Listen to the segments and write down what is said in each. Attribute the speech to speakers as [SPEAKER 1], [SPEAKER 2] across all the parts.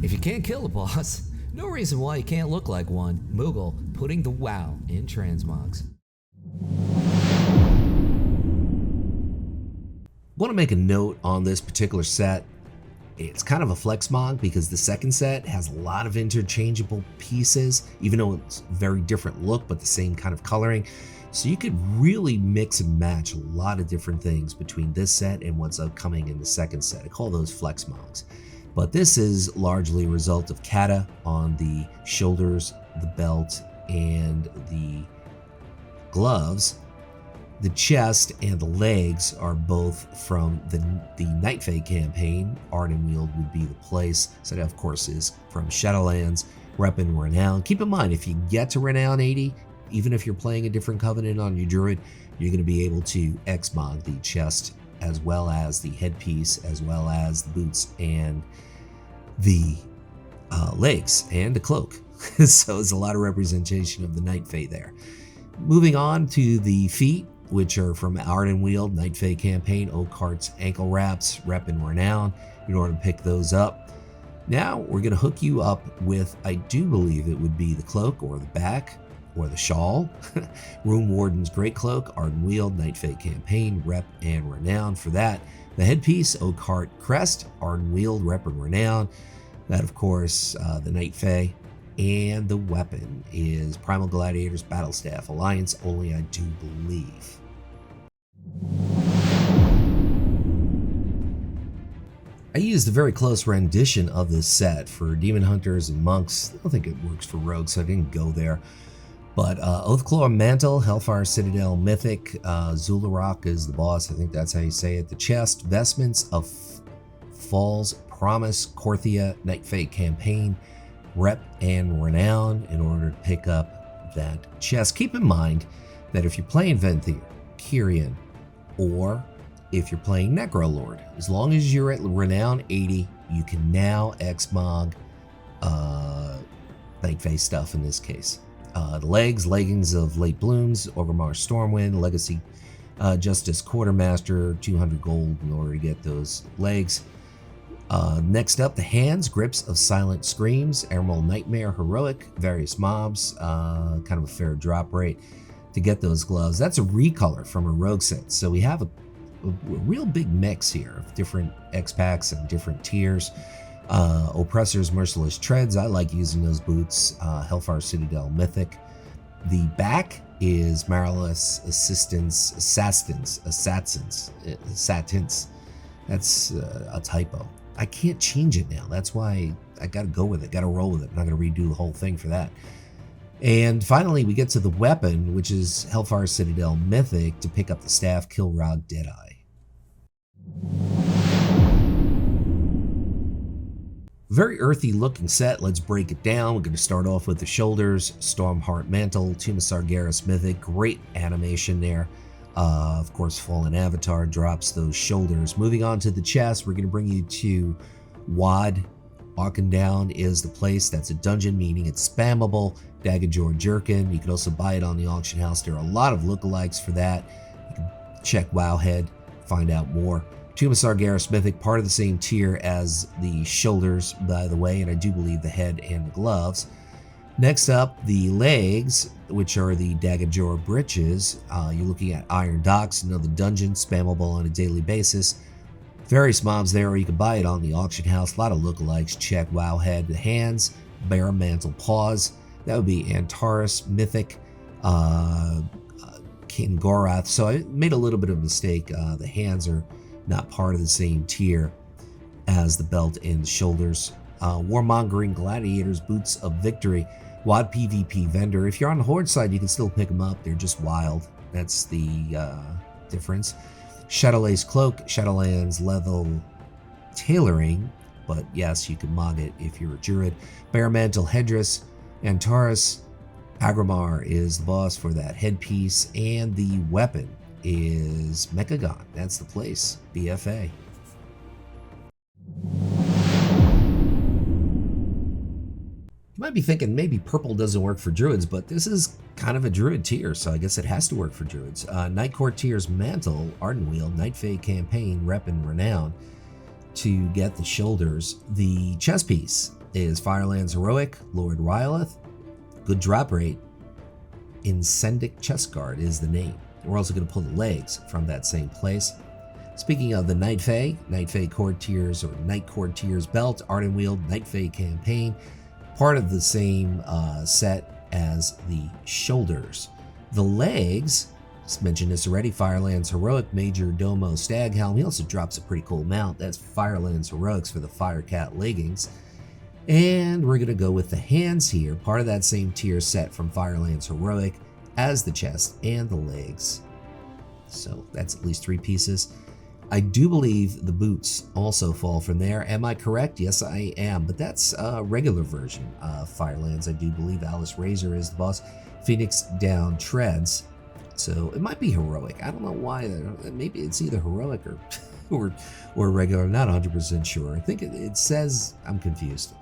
[SPEAKER 1] If you can't kill a boss, no reason why you can't look like one. Moogle putting the wow in transmogs.
[SPEAKER 2] Want to make a note on this particular set. It's kind of a flex mod because the second set has a lot of interchangeable pieces, even though it's a very different look but the same kind of coloring. So you could really mix and match a lot of different things between this set and what's upcoming in the second set. I call those flex mods. But this is largely a result of Cata on the shoulders, the belt, and the gloves. The chest and the legs are both from the Night Fae campaign. Ardenweald would be the place. So that, of course, is from Shadowlands, Rep and Renown. Keep in mind, if you get to Renown 80, even if you're playing a different Covenant on your Druid, you're going to be able to xmog the chest, as well as the headpiece, as well as the boots and the legs and the cloak. So it's a lot of representation of the Night Fae there. Moving on to the feet, which are from Ardenweald, Night Fae campaign, OAKHEART's ankle wraps, Rep and Renown, in order to pick those up. Now we're going to hook you up with, I do believe it would be the cloak or the back or the shawl. Room Warden's Great Cloak, Ardenweald, Night Fae campaign, Rep and Renown for that. The headpiece, OAKHEART crest, Ardenweald, Rep and Renown. That, of course, the Night Fae. And the weapon is Primal Gladiator's Battlestaff, Alliance only, I do believe. I used a very close rendition of this set for Demon Hunters and Monks. I don't think it works for Rogues, so I didn't go there. But Oathclaw Mantle, Hellfire Citadel Mythic, Zul'Arok is the boss, I think that's how you say it. The chest, Vestments of Falls, Promise, Courtier, Night Fae campaign, Rep and Renown in order to pick up that chest. Keep in mind that if you're playing Venthyr, Kyrian, or if you're playing Necrolord, as long as you're at Renown 80, you can now xmog Night Fae stuff in this case. The legs, leggings of Late Blooms, Orgrimmar Stormwind, Legacy Justice Quartermaster, 200 gold in order to get those legs. Next up, the hands, Grips of Silent Screams, Emerald Nightmare, Heroic, various mobs, kind of a fair drop rate to get those gloves. That's a recolor from a rogue set, so we have a real big mix here of different xpacs and different tiers. OPPRESSOR'S Merciless Treads, I like using those boots. Hellfire Citadel Mythic. The back is Merciless Assistance, Assassins. That's a typo. I can't change it now. That's why I got to go with it, got to roll with it. I'm not going to redo the whole thing for that. And finally, we get to the weapon, which is Hellfire Citadel Mythic, to pick up the staff, Kilrog Deadeye. Very earthy looking set. Let's break it down. We're going to start off with the shoulders, Stormheart Mantle, Tomb of Sargeras Mythic. Great animation there. Of course, Fallen Avatar drops those shoulders. Moving on to the chest, we're going to bring you to Wad. Arkendown is the place. That's a dungeon, meaning it's spammable. Daggajor Jerkin. You can also buy it on the auction house. There are a lot of lookalikes for that. You can check Wowhead, find out more. Tomb of Sargeras Mythic, part of the same tier as the shoulders, by the way, and I do believe the head and the gloves. Next up, the legs, which are the Daggajor Britches. You're looking at Iron Docks, another dungeon, spammable on a daily basis. Various mobs there, or you can buy it on the auction house. A lot of lookalikes. Check Wowhead. The hands, Bare Mantle Paws. That would be Antares Mythic, King Gorath. So I made a little bit of a mistake. The hands are not part of the same tier as the belt and the shoulders. Warmongering Gladiators, Boots of Victory, WoD PvP vendor. If you're on the Horde side, you can still pick them up. They're just wild. That's the difference. Shadowlace Cloak, Shadowlands level tailoring, but yes, you can mod it if you're a Druid. Bare Mantle Headdress, Antares. Agrimar is the boss for that headpiece, and the weapon is Mechagon. That's the place, BFA. You might be thinking maybe purple doesn't work for Druids, but this is kind of a Druid tier, so I guess it has to work for Druids. Night Courtier's Mantle, Ardenweald, Night Fae campaign, Rep and Renown to get the shoulders. The chest piece is Firelands Heroic, Lord Rylith. Good drop rate. Incendic Chestguard is the name. We're also going to pull the legs from that same place. Speaking of the Night Fae Courtiers or Night Courtiers belt, Ardenweald, Night Fae campaign, part of the same set as the shoulders. The legs, just mentioned this already, Firelands Heroic, Major Domo Stag Helm. He also drops a pretty cool mount. That's Firelands Heroics for the FIREGAT leggings. And we're going to go with the hands here, part of that same tier set from Firelands Heroic as the chest and the legs. So that's at least 3 pieces. I do believe the boots also fall from there. Am I correct? Yes, I am. But that's a regular version of Firelands. I do believe Alice Razor is the boss. Phoenix Down Treads. So it might be heroic. I don't know why. Maybe it's either heroic or regular. I'm not 100% sure. I think it says, I'm confused.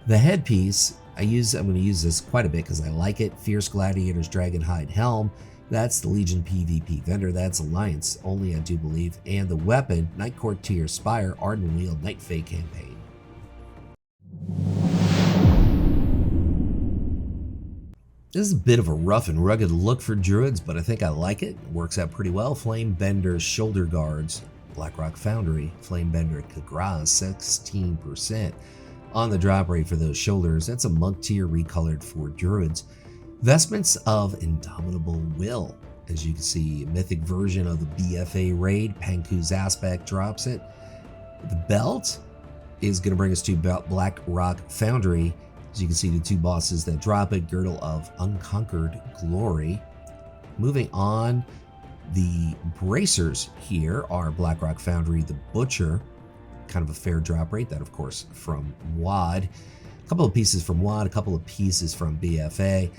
[SPEAKER 2] The headpiece, I'm going to use this quite a bit because I like it. Fierce Gladiator's Dragonhide Helm. That's the Legion PvP vendor. That's Alliance only, I do believe. And the weapon, Night Courtier Spire, Ardenweald, Night Fae campaign. This is a bit of a rough and rugged look for Druids, but I think I like it. It works out pretty well. Flamebender Shoulder Guards, Blackrock Foundry, Flamebender Kagraz, 16% on the drop rate for those shoulders. That's a monk tier recolored for Druids. Vestments of Indomitable Will. As you can see, a mythic version of the BFA raid. Panku's Aspect drops it. The belt is going to bring us to Blackrock Foundry. As you can see, the 2 bosses that drop it. Girdle of Unconquered Glory. Moving on, the bracers here are Blackrock Foundry, the Butcher. Kind of a fair drop rate. That, of course, from WoD. A couple of pieces from WoD, a couple of pieces from BFA.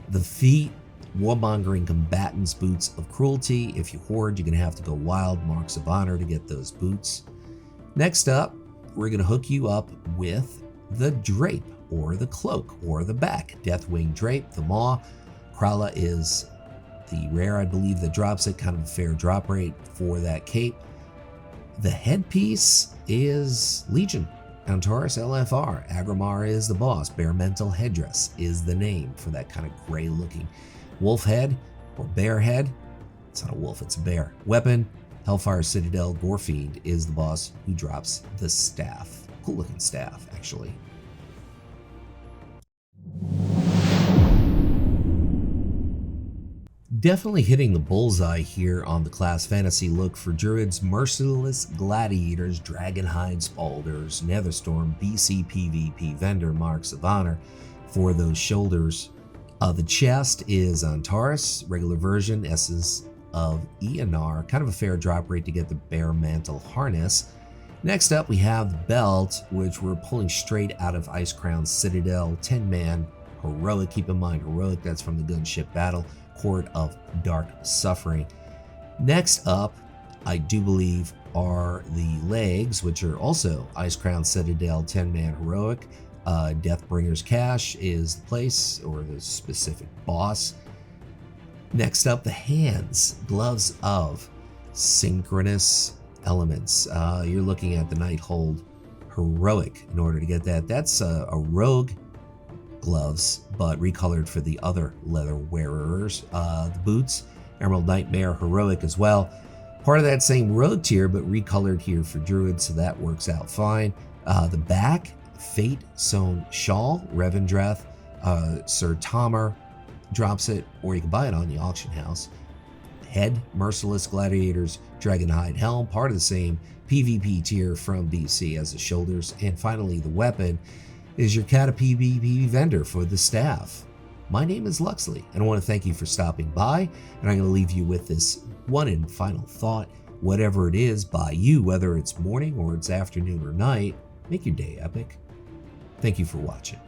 [SPEAKER 2] The feet, Warmongering Combatants Boots of Cruelty. If you hoard, you're going to have to go wild, Marks of Honor to get those boots. Next up, we're going to hook you up with the Drape, or the Cloak, or the Back. Deathwing Drape, the Maw. Krala is the rare, I believe, that drops it. Kind of a fair drop rate for that cape. The headpiece is Legion. Antaurus LFR. Agrimar is the boss. Bare Mental Headdress is the name for that kind of gray looking wolf head or bear head. It's not a wolf, it's a bear. Weapon, Hellfire Citadel Gorefiend is the boss who drops the staff. Cool looking staff, actually. Definitely hitting the bullseye here on the class fantasy look for Druids, Merciless Gladiators, Dragonhide Spalders, Netherstorm, BC PvP vendor, Marks of Honor for those shoulders. The chest is Antaurus, regular version, Essence of Eonar, kind of a fair drop rate to get the Bare Mantle Harness. Next up we have the belt, which we're pulling straight out of Icecrown Citadel, 10-man heroic. Keep in mind, heroic, that's from the Gunship Battle. Court of Dark Suffering. Next up, I do believe, are the legs, which are also Icecrown Citadel 10-man heroic. Deathbringer's Cache is the place, or the specific boss. Next up, the hands, Gloves of Synchronous Elements. You're looking at the Nighthold heroic in order to get that. That's a rogue gloves, but recolored for the other leather wearers. The boots, Emerald Nightmare heroic as well. Part of that same rogue tier, but recolored here for Druids, so that works out fine. The back, Fate Sewn Shawl, Revendreth, Sir Tomer drops it, or you can buy it on the auction house. Head, Merciless Gladiators, Dragonhide Helm, part of the same PvP tier from BC as the shoulders. And finally, the weapon is your Cata PvP vendor for the staff. My name is Luxley, and I want to thank you for stopping by, and I'm going to leave you with this one and final thought. Whatever it is by you, whether it's morning or it's afternoon or night, make your day epic. Thank you for watching.